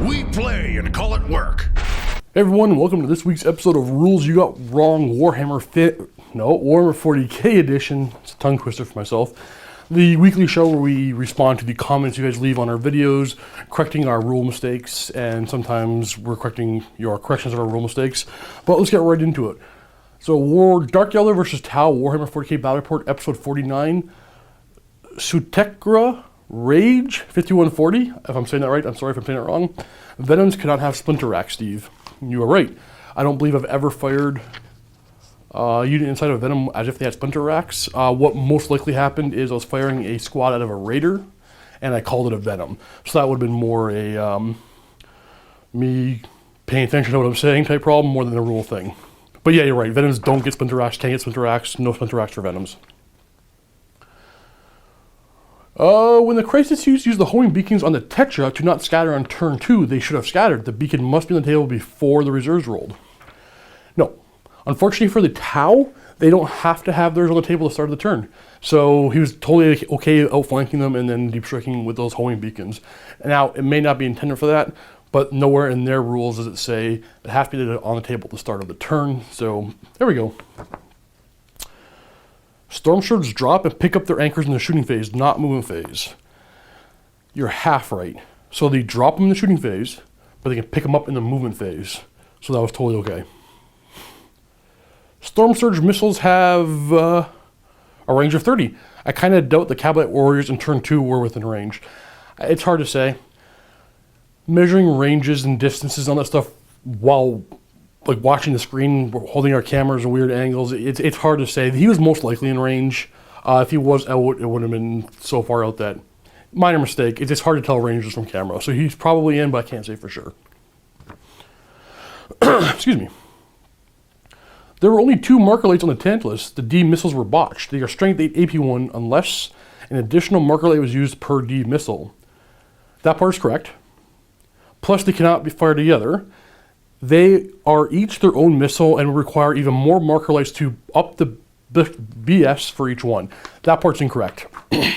We play and call it work. Hey everyone, welcome to this week's episode of Rules You Got Wrong Warhammer 40k edition. It's a tongue twister for myself. The weekly show where we respond to the comments you guys leave on our videos, correcting our rule mistakes, and sometimes we're correcting your corrections of our rule mistakes. But let's get right into it. So Dark Elder versus Tau Warhammer 40k Battle Report episode 49. Sutekra Rage 5140. If I'm saying that right, I'm sorry if I'm saying it wrong. Venoms cannot have splinter rack, Steve. You are right. I don't believe I've ever fired unit inside of a Venom as if they had splinter racks. What most likely happened is I was firing a squad out of a Raider, and I called it a Venom. So that would have been more a me paying attention to what I'm saying type problem more than a rule thing. But yeah, you're right. Venoms don't get splinter racks, can't get splinter racks, no splinter racks for Venoms. When the crisis use the homing beacons on the Tetra to not scatter on turn 2, they should have scattered. The beacon must be on the table before the reserves rolled. No. Unfortunately for the Tau, they don't have to have theirs on the table to start the turn. So he was totally okay outflanking them and then deep striking with those homing beacons. Now, it may not be intended for that, but nowhere in their rules does it say it has to be on the table at the start of the turn. So, there we go. Storm Surge drop and pick up their anchors in the shooting phase, not movement phase. You're half right. So they drop them in the shooting phase, but they can pick them up in the movement phase. So that was totally okay. Storm Surge missiles have a range of 30. I kind of doubt the Cabinet Warriors in turn 2 were within range. It's hard to say. Measuring ranges and distances on that stuff while like watching the screen, holding our cameras in weird angles, it's hard to say. He was most likely in range. If he was out, it would have been so far out that minor mistake. It's just hard to tell ranges from camera. So he's probably in, but I can't say for sure. Excuse me. There were only 2 marker lights on the Tantalus. The D missiles were botched. They are strength 8 AP1 unless an additional marker light was used per D missile. That part is correct. Plus they cannot be fired together. They are each their own missile and require even more marker lights to up the BS for each one. That part's incorrect. The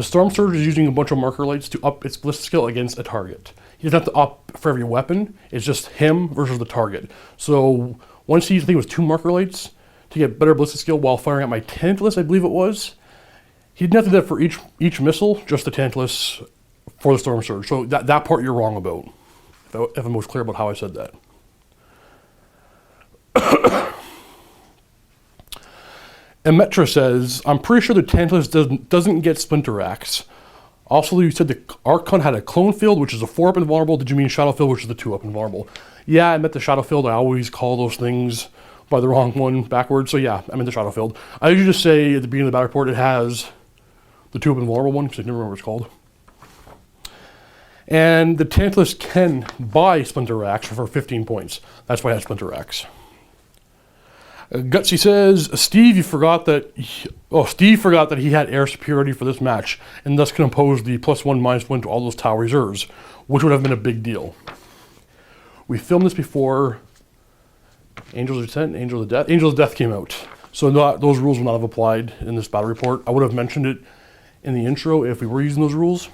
Storm Surge is using a bunch of marker lights to up its ballistic skill against a target. He doesn't have to up for every weapon. It's just him versus the target. So once he used, I think it was 2 marker lights to get better ballistic skill while firing at my Tantalus, I believe it was. He didn't have to do that for each missile, just the Tantalus for the Storm Surge. So that part you're wrong about. If I'm most clear about how I said that. Emetra says, I'm pretty sure the Tantalus doesn't get splinter racks. Also, you said the Archon had a clone field, which is a 4-up invulnerable. Did you mean Shadow Field, which is the 2-up invulnerable? Yeah, I meant the Shadow Field. I always call those things by the wrong one backwards. So yeah, I meant the Shadow Field. I usually just say at the beginning of the battle report it has the 2-up invulnerable one, because I never remember what it's called. And the Tantalus can buy splinter racks for 15 points. That's why I had splinter racks. Gutsy says, Steve forgot that he had air superiority for this match, and thus can impose the +1/-1 to all those Tau reserves, which would have been a big deal. We filmed this before Angels of Descent, Angels of Death. Angels of Death came out. So those rules would not have applied in this battle report. I would have mentioned it in the intro if we were using those rules.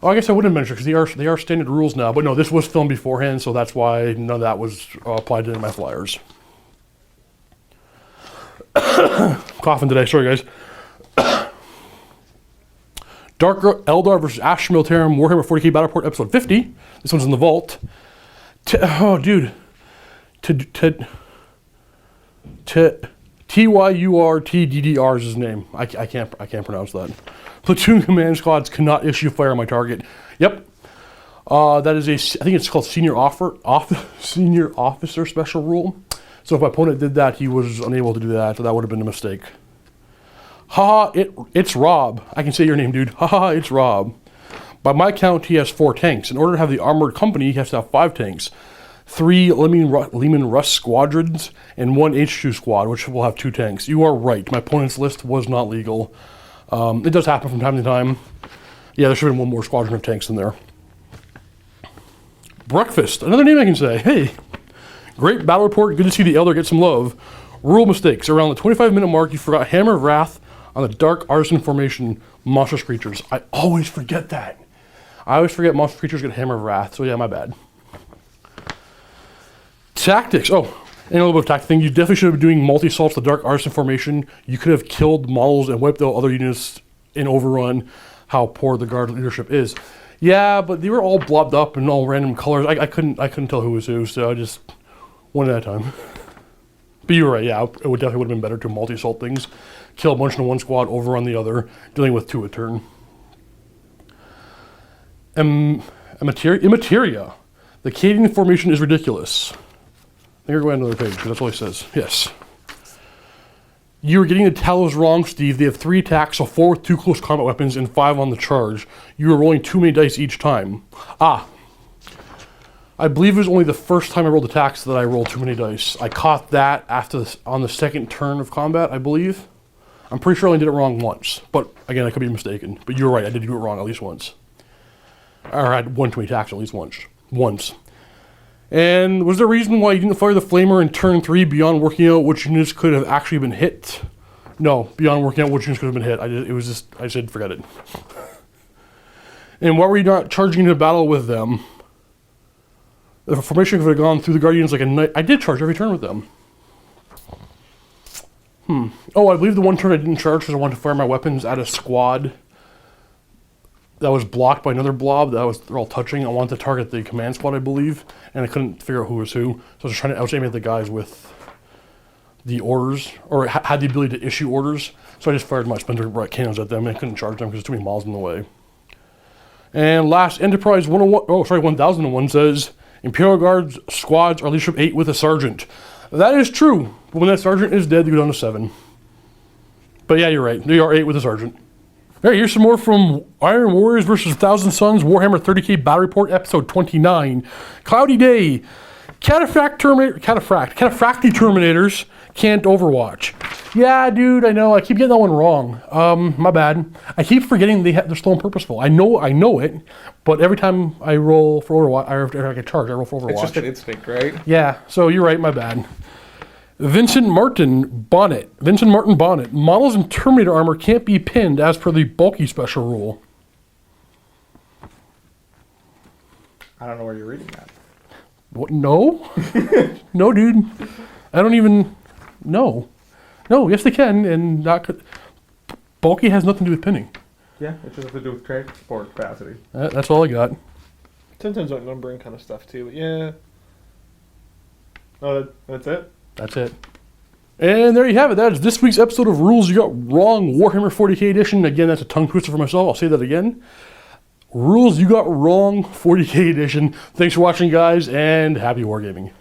Oh, I guess I wouldn't mention it because they are standard rules now. But no, this was filmed beforehand, so that's why none of that was applied to my flyers. Coughing today, sorry guys. Dark Eldar versus Ash Militarum Warhammer 40k Battle Report episode 50. This one's in the vault. Oh, dude. TYURTDDR is his name. I can't pronounce that. Platoon command squads cannot issue fire on my target. Yep. That is I think it's called senior officer special rule. So if my opponent did that, he was unable to do that, so that would have been a mistake. Haha, it's Rob. I can say your name, dude. Haha, it's Rob. By my count, he has 4 tanks. In order to have the armored company, he has to have 5 tanks. 3 Lehman Russ squadrons and 1 H2 squad, which will have 2 tanks. You are right. My opponent's list was not legal. It does happen from time to time. Yeah, there should have been 1 more squadron of tanks in there. Breakfast, another name I can say. Hey, great battle report. Good to see the Elder get some love. Rule mistakes. Around the 25-minute mark, you forgot Hammer of Wrath on the Dark Artisan Formation monstrous creatures. I always forget that. I always forget monster creatures get Hammer of Wrath, so yeah, my bad. Tactics. Oh, and a little bit of tactic thing. You definitely should have been doing multi-assaults, the Dark Artisan formation. You could have killed models and wiped out other units in overrun. How poor the guard leadership is. Yeah, but they were all blobbed up in all random colors. I couldn't tell who was who, so I just one at a time. But you were right, yeah, it would definitely would have been better to multi-assault things. Kill a bunch in one squad, overrun the other, dealing with 2 a turn. Immateria. The Cadian formation is ridiculous. I think we're going to another page, because that's all he says. Yes. You were getting the Talos wrong, Steve. They have 3 attacks, so 4 with 2 close combat weapons and 5 on the charge. You were rolling too many dice each time. I believe it was only the first time I rolled attacks that I rolled too many dice. I caught that on the second turn of combat, I believe. I'm pretty sure I only did it wrong once. But again, I could be mistaken. But you're right, I did do it wrong at least once. Or I had 1 too many attacks at least once. And was there a reason why you didn't fire the Flamer in turn 3 beyond working out which units could have actually been hit? No, beyond working out which units could have been hit. I said forget it. And why were you not charging into battle with them? If a formation could have gone through the Guardians like a knight, I did charge every turn with them. Oh, I believe the one turn I didn't charge because I wanted to fire my weapons at a squad that was blocked by another blob they're all touching. I wanted to target the command squad, I believe, and I couldn't figure out who was who. So I was aiming at the guys with the orders, or had the ability to issue orders. So I just fired my splinter cannons at them and I couldn't charge them because there's too many models in the way. And last, Enterprise 1001 says, Imperial Guards squads are leadership 8 with a sergeant. That is true, but when that sergeant is dead, you go down to 7. But yeah, you're right. They are 8 with a sergeant. All right, here's some more from Iron Warriors versus 1,000 Suns, Warhammer 30k Battle Report, episode 29. Cloudy day. Cataphracty Terminators can't Overwatch. Yeah, dude, I know. I keep getting that one wrong. My bad. I keep forgetting they're still purposeful. I know it, but every time I roll for Overwatch, or I get charged, I roll for Overwatch. It's just an instinct, right? Yeah, so you're right, my bad. Vincent Martin Bonnet. Models in Terminator armor can't be pinned as per the bulky special rule. I don't know where you're reading that. What? No? No, dude. I don't even... No. No, yes they can, and not... Bulky has nothing to do with pinning. Yeah, it just has to do with transport capacity. That's all I got. Sometimes like numbering kind of stuff too, but yeah. Oh, that's it? That's it. And there you have it. That is this week's episode of Rules You Got Wrong, Warhammer 40k edition. Again, that's a tongue twister for myself. I'll say that again. Rules You Got Wrong 40k edition. Thanks for watching, guys, and happy wargaming.